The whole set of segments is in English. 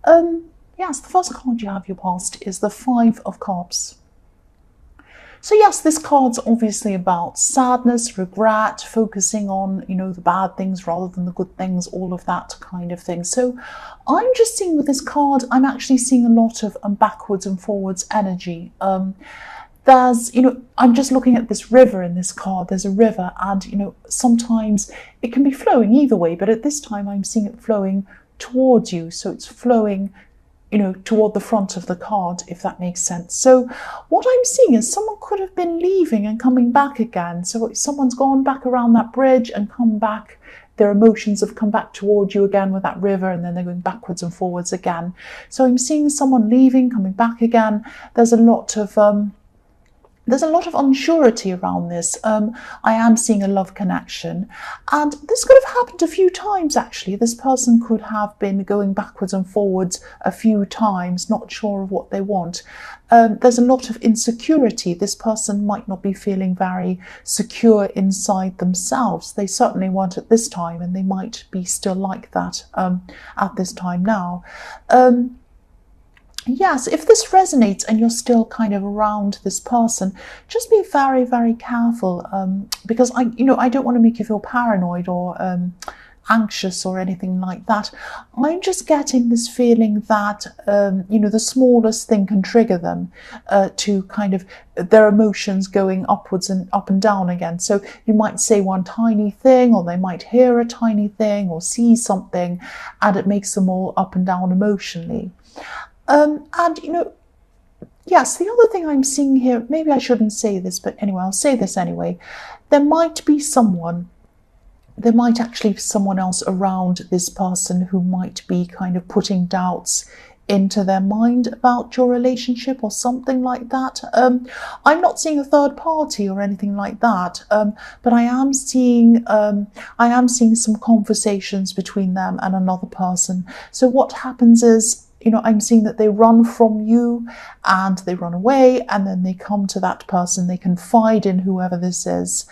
Yes, the first card you have your past is the Five of Cups. So yes, this card's obviously about sadness, regret, focusing on, the bad things rather than the good things, all of that kind of thing. So I'm just seeing with this card, I'm actually seeing a lot of backwards and forwards energy. There's, I'm just looking at this river in this card. There's a river and, sometimes it can be flowing either way, but at this time I'm seeing it flowing towards you. So it's flowing toward the front of the card, if that makes sense. So what I'm seeing is someone could have been leaving and coming back again. So if someone's gone back around that bridge and come back, their emotions have come back toward you again with that river, and then they're going backwards and forwards again. So I'm seeing someone leaving, coming back again. There's a lot of unsurety around this. I am seeing a love connection. And this could have happened a few times, actually. This person could have been going backwards and forwards a few times, not sure of what they want. There's a lot of insecurity. This person might not be feeling very secure inside themselves. They certainly weren't at this time, and they might be still like that at this time now. Yes, if this resonates and you're still kind of around this person, just be very, very careful, because I don't want to make you feel paranoid or anxious or anything like that. I'm just getting this feeling that, the smallest thing can trigger them to kind of their emotions going upwards and up and down again. So you might say one tiny thing, or they might hear a tiny thing or see something, and it makes them all up and down emotionally. Yes, the other thing I'm seeing here, maybe I shouldn't say this, but anyway, I'll say this anyway. There might actually be someone else around this person who might be kind of putting doubts into their mind about your relationship or something like that. I'm not seeing a third party or anything like that, but I am seeing some conversations between them and another person. So what happens is, I'm seeing that they run from you and they run away, and then they come to that person, they confide in whoever this is,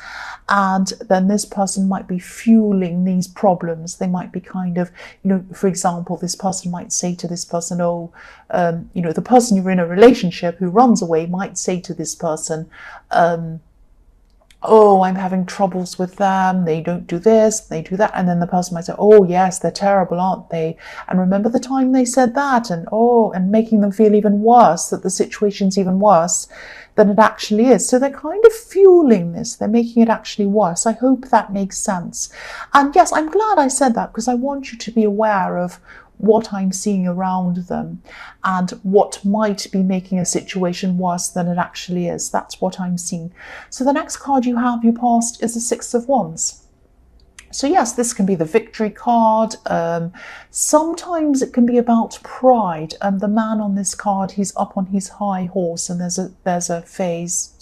and then this person might be fueling these problems. They might be kind of, for example, this person might say to this person, the person you're in a relationship who runs away might say to this person, oh, I'm having troubles with them, they don't do this, they do that. And then the person might say, oh yes, they're terrible, aren't they? And remember the time they said that? And making them feel even worse, that the situation's even worse than it actually is. So they're kind of fueling this, they're making it actually worse. I hope that makes sense. And yes, I'm glad I said that, because I want you to be aware of what I'm seeing around them and what might be making a situation worse than it actually is. That's what I'm seeing. So the next card you have, your past, is the Six of Wands. So yes, this can be the victory card. Sometimes it can be about pride. The man on this card, he's up on his high horse, and there's a phrase,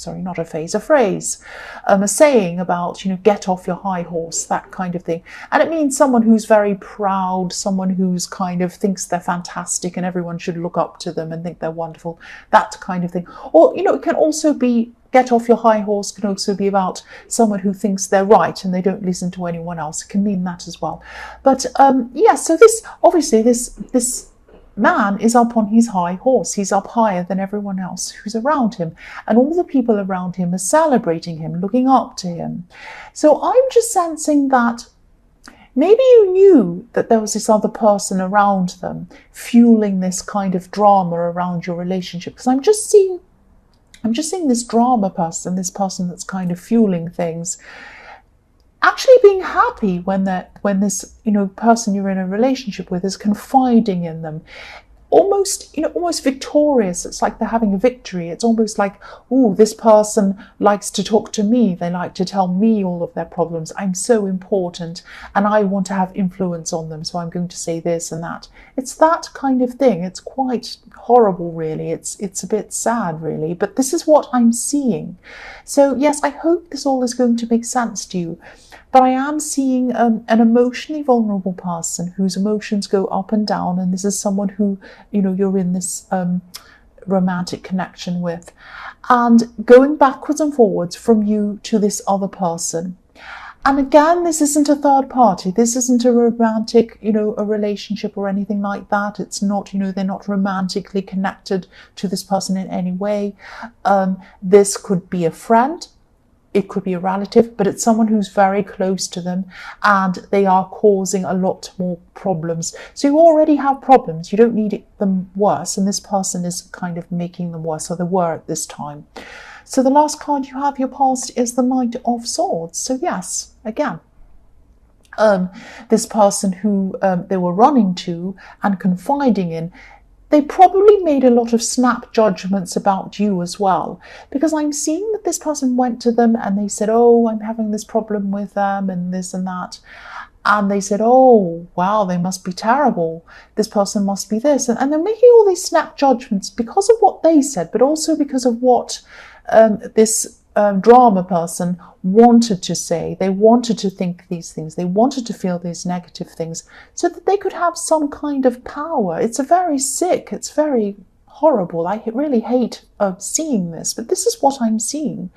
a saying about, get off your high horse, that kind of thing. And it means someone who's very proud, someone who's kind of thinks they're fantastic and everyone should look up to them and think they're wonderful, that kind of thing. Or, it can also be, get off your high horse can also be about someone who thinks they're right and they don't listen to anyone else. It can mean that as well. But so this man is up on his high horse. He's up higher than everyone else who's around him. And all the people around him are celebrating him, looking up to him. So I'm just sensing that maybe you knew that there was this other person around them fueling this kind of drama around your relationship. Because I'm just seeing this drama person, this person that's kind of fueling things, actually being happy when this person you're in a relationship with is confiding in them. Almost victorious. It's like they're having a victory. It's almost like, oh, this person likes to talk to me. They like to tell me all of their problems. I'm so important and I want to have influence on them. So I'm going to say this and that. It's that kind of thing. It's quite horrible, really. It's a bit sad, really. But this is what I'm seeing. So yes, I hope this all is going to make sense to you. But I am seeing an emotionally vulnerable person whose emotions go up and down. And this is someone who, you're in this romantic connection with. And going backwards and forwards from you to this other person. And again, this isn't a third party. This isn't a romantic, a relationship or anything like that. It's not, they're not romantically connected to this person in any way. This could be a friend. It could be a relative, but it's someone who's very close to them and they are causing a lot more problems. So you already have problems. You don't need them worse. And this person is kind of making them worse, or they were at this time. So the last card you have, your past, is the Knight of Swords. So yes, again, this person who they were running to and confiding in, they probably made a lot of snap judgments about you as well, because I'm seeing that this person went to them and they said, oh, I'm having this problem with them and this and that. And they said, oh, wow, they must be terrible. This person must be this. And they're making all these snap judgments because of what they said, but also because of what this drama person wanted to say. They wanted to think these things. They wanted to feel these negative things so that they could have some kind of power. It's very sick. It's very horrible. I really hate seeing this, but this is what I'm seeing.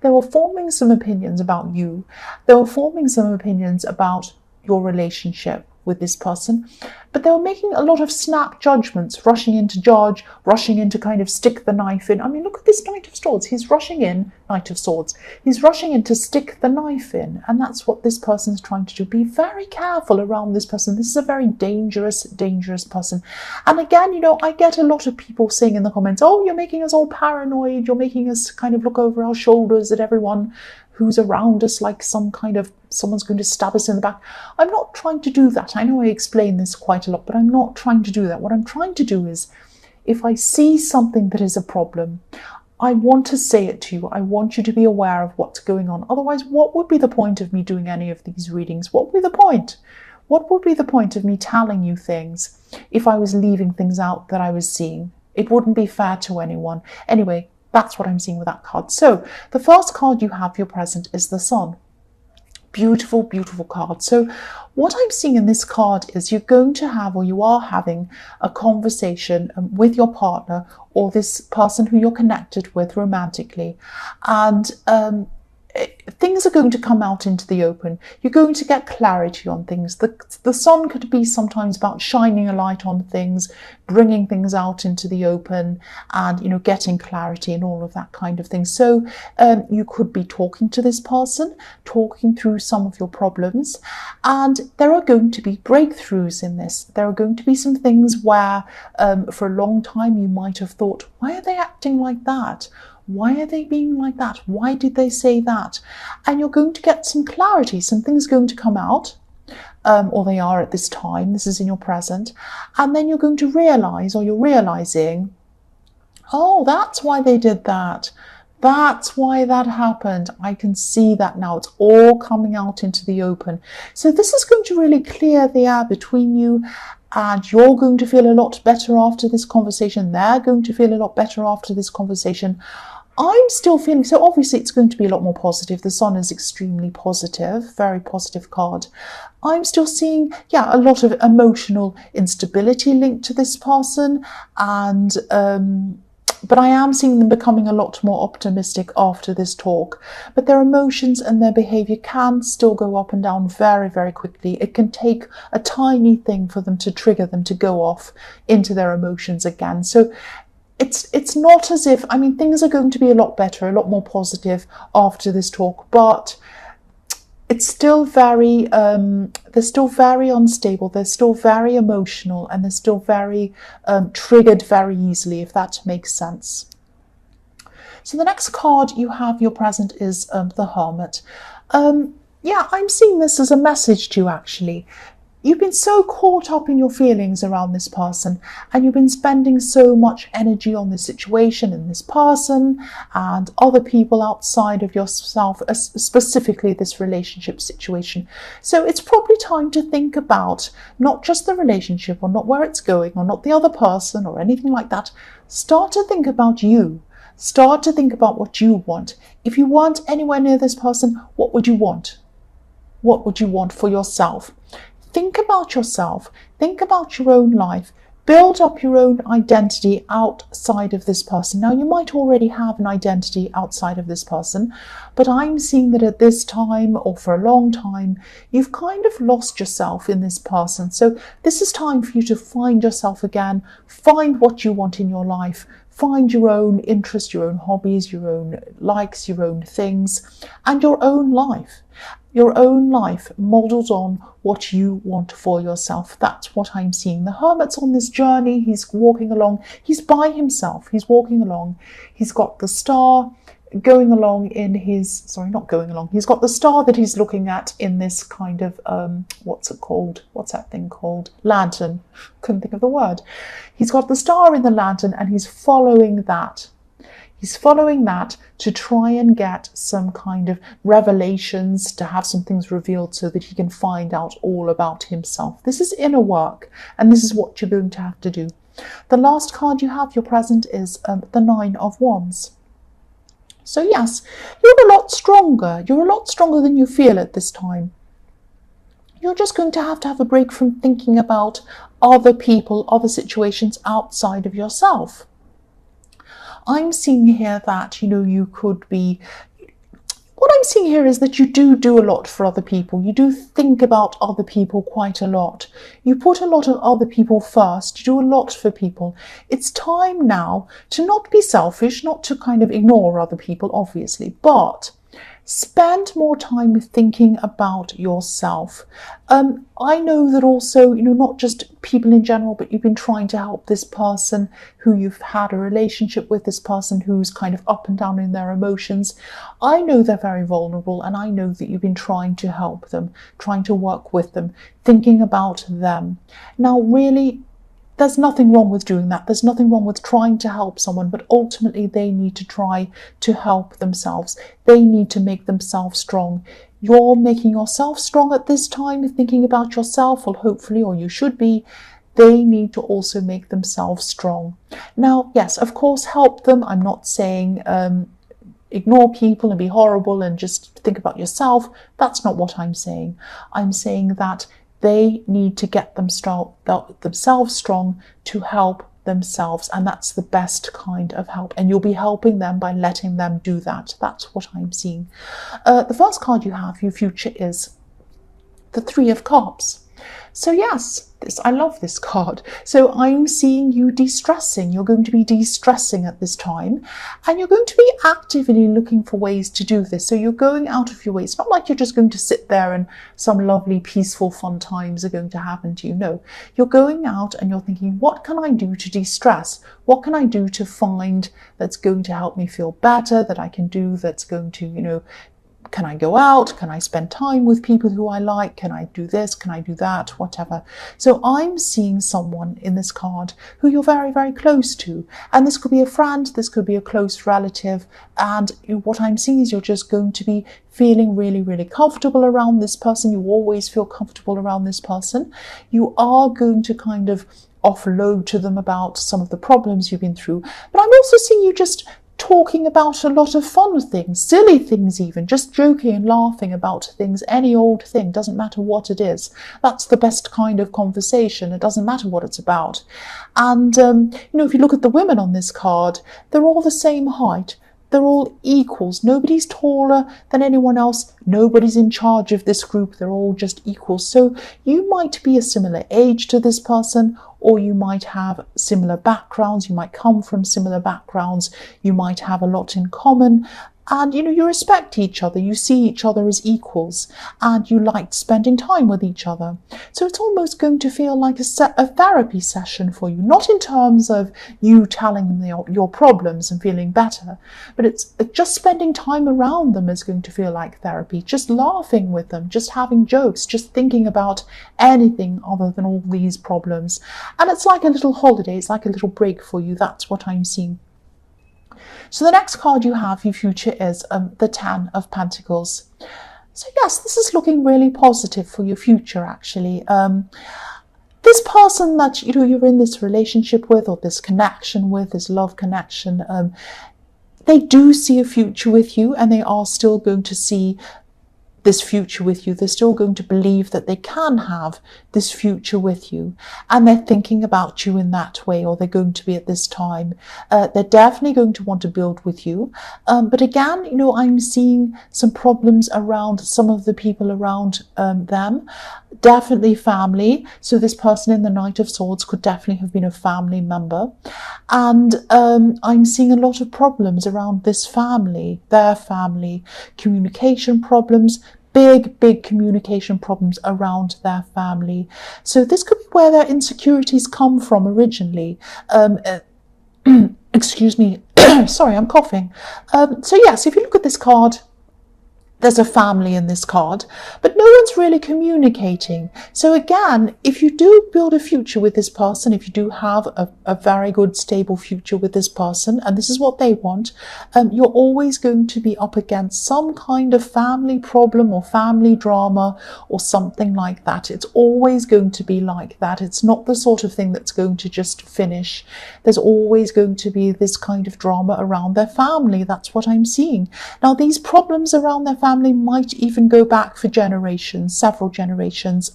They were forming some opinions about you. They were forming some opinions about your relationship with this person, but they were making a lot of snap judgments, rushing in to judge, rushing in to kind of stick the knife in. I mean, look at this Knight of Swords. He's rushing in, Knight of Swords. He's rushing in to stick the knife in, and that's what this person's trying to do. Be very careful around this person. This is a very dangerous, dangerous person. And again, I get a lot of people saying in the comments, oh, you're making us all paranoid. You're making us kind of look over our shoulders at everyone who's around us like someone's going to stab us in the back. I'm not trying to do that. I know I explain this quite a lot, but I'm not trying to do that. What I'm trying to do is, if I see something that is a problem, I want to say it to you. I want you to be aware of what's going on. Otherwise, what would be the point of me doing any of these readings? What would be the point? What would be the point of me telling you things if I was leaving things out that I was seeing? It wouldn't be fair to anyone. Anyway, that's what I'm seeing with that card. So the first card you have, your present, is the Sun. Beautiful, beautiful card. So what I'm seeing in this card is you're going to have, or you are having, a conversation with your partner or this person who you're connected with romantically. And things are going to come out into the open. You're going to get clarity on things. The Sun could be sometimes about shining a light on things, bringing things out into the open, and getting clarity and all of that kind of thing. So you could be talking to this person, talking through some of your problems, and there are going to be breakthroughs in this. There are going to be some things where for a long time you might have thought, why are they acting like that? Why are they being like that? Why did they say that? And you're going to get some clarity. Some things are going to come out, or they are at this time. This is in your present. And then you're going to realize, or you're realizing, oh, that's why they did that. That's why that happened. I can see that now. It's all coming out into the open. So this is going to really clear the air between you. And you're going to feel a lot better after this conversation. They're going to feel a lot better after this conversation. I'm still feeling, so obviously it's going to be a lot more positive. The Sun is extremely positive, very positive card. I'm still seeing, a lot of emotional instability linked to this person. And but I am seeing them becoming a lot more optimistic after this talk. But their emotions and their behavior can still go up and down very, very quickly. It can take a tiny thing for them to trigger them to go off into their emotions again. So it's not as if, things are going to be a lot better, a lot more positive after this talk, but it's still very, they're still very unstable, they're still very emotional, and they're still very triggered very easily, if that makes sense. So the next card you have, your present, is the Hermit. I'm seeing this as a message to you, actually. You've been so caught up in your feelings around this person, and you've been spending so much energy on this situation and this person and other people outside of yourself, specifically this relationship situation. So it's probably time to think about not just the relationship, or not where it's going, or not the other person or anything like that. Start to think about you. Start to think about what you want. If you weren't anywhere near this person, what would you want? What would you want for yourself? Think about yourself. Think about your own life. Build up your own identity outside of this person. Now, you might already have an identity outside of this person, but I'm seeing that at this time, or for a long time, you've kind of lost yourself in this person. So this is time for you to find yourself again, find what you want in your life, find your own interests, your own hobbies, your own likes, your own things, and your own life. Your own life modelled on what you want for yourself. That's what I'm seeing. The Hermit's on this journey. He's walking along. He's by himself. He's walking along. He's got the star going along in his, sorry, not going along. He's got the star that he's looking at in this kind of, what's it called? What's that thing called? Lantern. Couldn't think of the word. He's got the star in the lantern and he's following that. He's following that to try and get some kind of revelations, to have some things revealed so that he can find out all about himself. This is inner work, and this is what you're going to have to do. The last card you have, your present, is the Nine of Wands. So yes, you're a lot stronger. You're a lot stronger than you feel at this time. You're just going to have a break from thinking about other people, other situations outside of yourself. I'm seeing here that, you could be, what I'm seeing here is that you do a lot for other people. You do think about other people quite a lot. You put a lot of other people first. You do a lot for people. It's time now to not be selfish, not to kind of ignore other people, obviously, but spend more time thinking about yourself. I know that also, not just people in general, but you've been trying to help this person who you've had a relationship with, this person who's kind of up and down in their emotions. I know they're very vulnerable, and I know that you've been trying to help them, trying to work with them, thinking about them. Now, really, there's nothing wrong with doing that. There's nothing wrong with trying to help someone, but ultimately they need to try to help themselves. They need to make themselves strong. You're making yourself strong at this time, thinking about yourself, or hopefully, or you should be. They need to also make themselves strong. Now, yes, of course, help them. I'm not saying ignore people and be horrible and just think about yourself. That's not what I'm saying. I'm saying that they need to get themselves strong to help themselves, and that's the best kind of help, and you'll be helping them by letting them do that. That's what I'm seeing. The first card you have, your future, is the Three of Cups. So yes, I love this card. So I'm seeing you de-stressing. You're going to be de-stressing at this time, and you're going to be actively looking for ways to do this. So you're going out of your way. It's not like you're just going to sit there and some lovely, peaceful, fun times are going to happen to you. No, you're going out and you're thinking, what can I do to de-stress? What can I do to find that's going to help me feel better, that I can do that's going to, can I go out? Can I spend time with people who I like? Can I do this? Can I do that? Whatever. So I'm seeing someone in this card who you're very, very close to. And this could be a friend, this could be a close relative. And what I'm seeing is you're just going to be feeling really, really comfortable around this person. You always feel comfortable around this person. You are going to kind of offload to them about some of the problems you've been through. But I'm also seeing you just talking about a lot of fun things, silly things even, just joking and laughing about things, any old thing, doesn't matter what it is. That's the best kind of conversation. It doesn't matter what it's about. And, if you look at the women on this card, they're all the same height. They're all equals. Nobody's taller than anyone else. Nobody's in charge of this group. They're all just equals. So you might be a similar age to this person, or you might have similar backgrounds. You might come from similar backgrounds. You might have a lot in common. And, you respect each other. You see each other as equals, and you like spending time with each other. So it's almost going to feel like a therapy session for you, not in terms of you telling them your problems and feeling better, but it's just spending time around them is going to feel like therapy, just laughing with them, just having jokes, just thinking about anything other than all these problems. And it's like a little holiday. It's like a little break for you. That's what I'm seeing. So the next card you have, your future, is the Ten of Pentacles. So yes, this is looking really positive for your future, actually. This person that you're in this relationship with, or this connection with, this love connection, they do see a future with you, and they are still going to see this future with you. They're still going to believe that they can have this future with you, and they're thinking about you in that way, or they're going to be at this time. They're definitely going to want to build with you. But again, you know, I'm seeing some problems around some of the people around them. Definitely family. So this person in the Knight of Swords could definitely have been a family member. And I'm seeing a lot of problems around this family, their family, communication problems, big communication problems around their family. So this could be where their insecurities come from originally. Excuse me. Sorry, I'm coughing. So yes, if you look at this card, there's a family in this card, but no one's really communicating. So again, if you do build a future with this person, if you do have a very good, stable future with this person, and this is what they want, you're always going to be up against some kind of family problem or family drama or something like that. It's always going to be like that. It's not the sort of thing that's going to just finish. There's always going to be this kind of drama around their family. That's what I'm seeing. Now, these problems around their family might even go back for generations, several generations.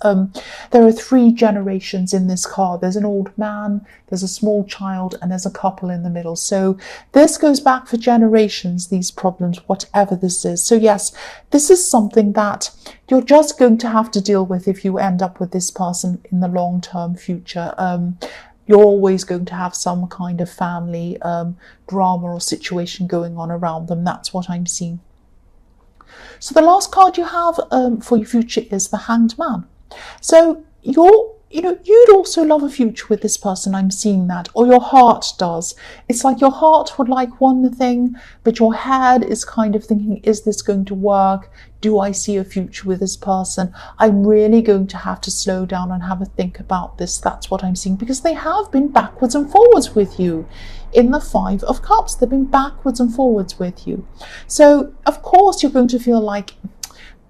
There are 3 generations in this card. There's an old man, there's a small child, and there's a couple in the middle. So this goes back for generations, these problems, whatever this is. So yes, this is something that you're just going to have to deal with if you end up with this person in the long-term future. You're always going to have some kind of family drama or situation going on around them. That's what I'm seeing. So the last card you have for your future is the Hanged Man. So you'd also love a future with this person. I'm seeing that, or your heart does. It's like your heart would like one thing, but your head is kind of thinking, is this going to work? Do I see a future with this person? I'm really going to have to slow down and have a think about this. That's what I'm seeing, because they have been backwards and forwards with you. In the 5 of Cups, they've been backwards and forwards with you. So of course you're going to feel like,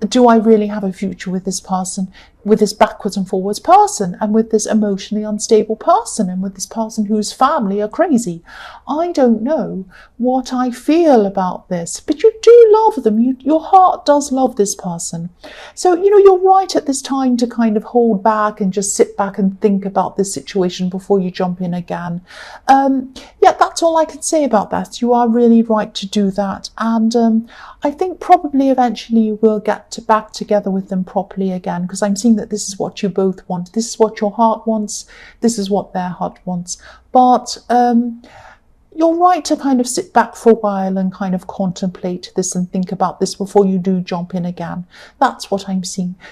do I really have a future with this person, with this backwards and forwards person, and with this emotionally unstable person, and with this person whose family are crazy? I don't know what I feel about this, but you do love them. Your heart does love this person. So, you're right at this time to kind of hold back and just sit back and think about this situation before you jump in again. Yeah, that's all I can say about that. You are really right to do that. And I think probably eventually you will get back together with them properly again, because I'm seeing that this is what you both want. This is what your heart wants. This is what their heart wants. But you're right to kind of sit back for a while and kind of contemplate this and think about this before you do jump in again. That's what I'm seeing.